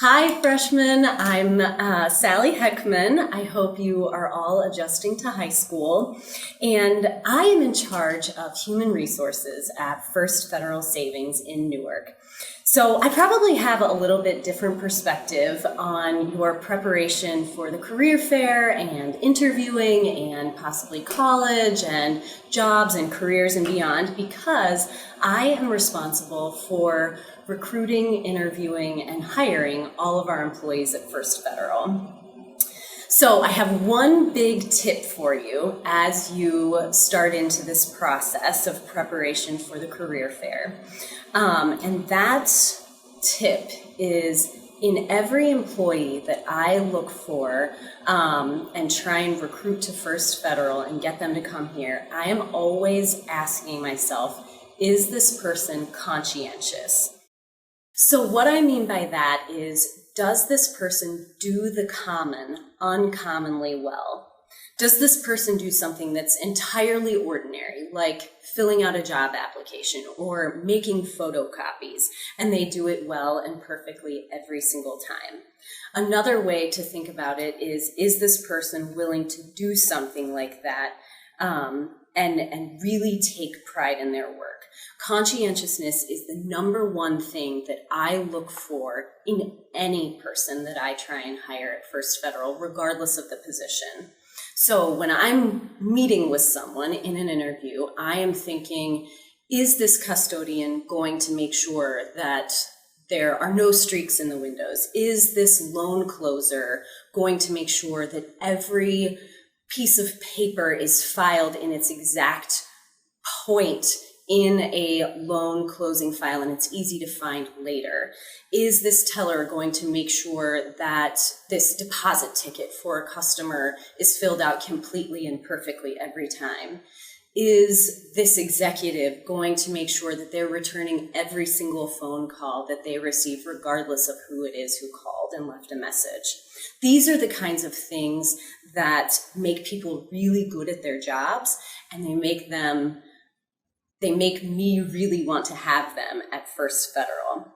Hi, freshmen. I'm Sally Heckman. I hope you are all adjusting to high school. And I am in charge of human resources at First Federal Savings in Newark. So I probably have a little bit different perspective on your preparation for the career fair and interviewing and possibly college and jobs and careers and beyond, because I am responsible for recruiting, interviewing, and hiring all of our employees at First Federal. So I have one big tip for you as you start into this process of preparation for the career fair. And that tip is, in every employee that I look for and try and recruit to First Federal and get them to come here, I am always asking myself, is this person conscientious? So what I mean by that is, does this person do the common uncommonly well? Does this person do something that's entirely ordinary, like filling out a job application or making photocopies, and they do it well and perfectly every single time? Another way to think about it is this person willing to do something like that and really take pride in their work? Conscientiousness is the number one thing that I look for in any person that I try and hire at First Federal, regardless of the position. So when I'm meeting with someone in an interview, I am thinking, is this custodian going to make sure that there are no streaks in the windows? Is this loan closer going to make sure that every piece of paper is filed in its exact point in a loan closing file and it's easy to find later? Is this teller going to make sure that this deposit ticket for a customer is filled out completely and perfectly every time? Is this executive going to make sure that they're returning every single phone call that they receive, regardless of who it is who called and left a message? These are the kinds of things that make people really good at their jobs, and they make me really want to have them at First Federal.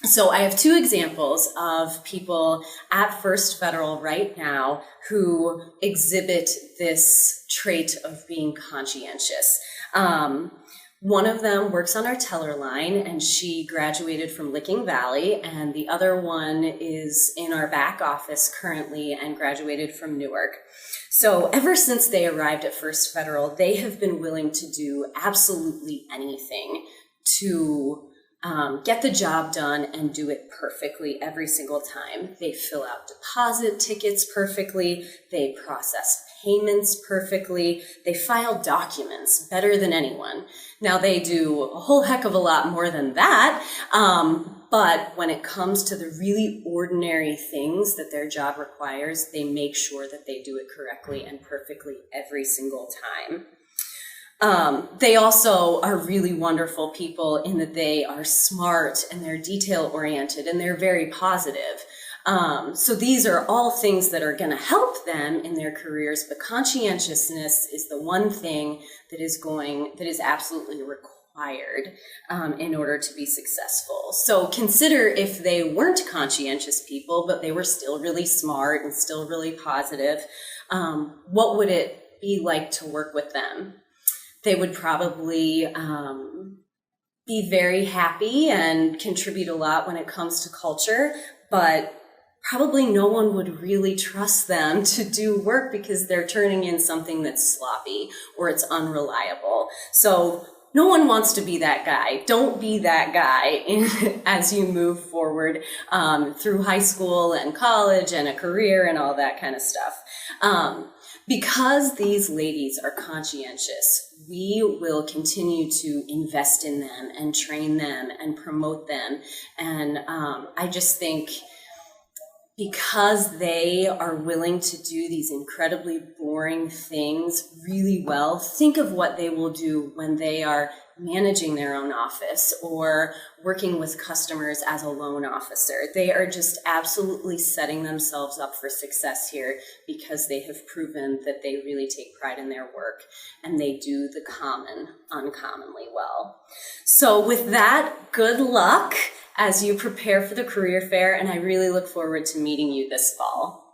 So I have two examples of people at First Federal right now who exhibit this trait of being conscientious. One of them works on our teller line, and she graduated from Licking Valley, and the other one is in our back office currently and graduated from Newark. So ever since they arrived at First Federal, they have been willing to do absolutely anything to get the job done and do it perfectly every single time. They fill out deposit tickets perfectly. They process payments perfectly. They file documents better than anyone. Now, they do a whole heck of a lot more than that, but when it comes to the really ordinary things that their job requires, they make sure that they do it correctly and perfectly every single time. They also are really wonderful people in that they are smart and they're detail-oriented and they're very positive. So these are all things that are going to help them in their careers, but conscientiousness is the one thing that is absolutely required in order to be successful. So consider if they weren't conscientious people, but they were still really smart and still really positive, what would it be like to work with them? They would probably be very happy and contribute a lot when it comes to culture, but probably no one would really trust them to do work because they're turning in something that's sloppy or it's unreliable. So no one wants to be that guy. Don't be that guy as you move forward through high school and college and a career and all that kind of stuff. Because these ladies are conscientious, we will continue to invest in them and train them and promote them. And I just think because they are willing to do these incredibly boring things really well, think of what they will do when they are managing their own office or working with customers as a loan officer. They are just absolutely setting themselves up for success here because they have proven that they really take pride in their work and they do the common uncommonly well. So with that, good luck as you prepare for the career fair, and I really look forward to meeting you this fall.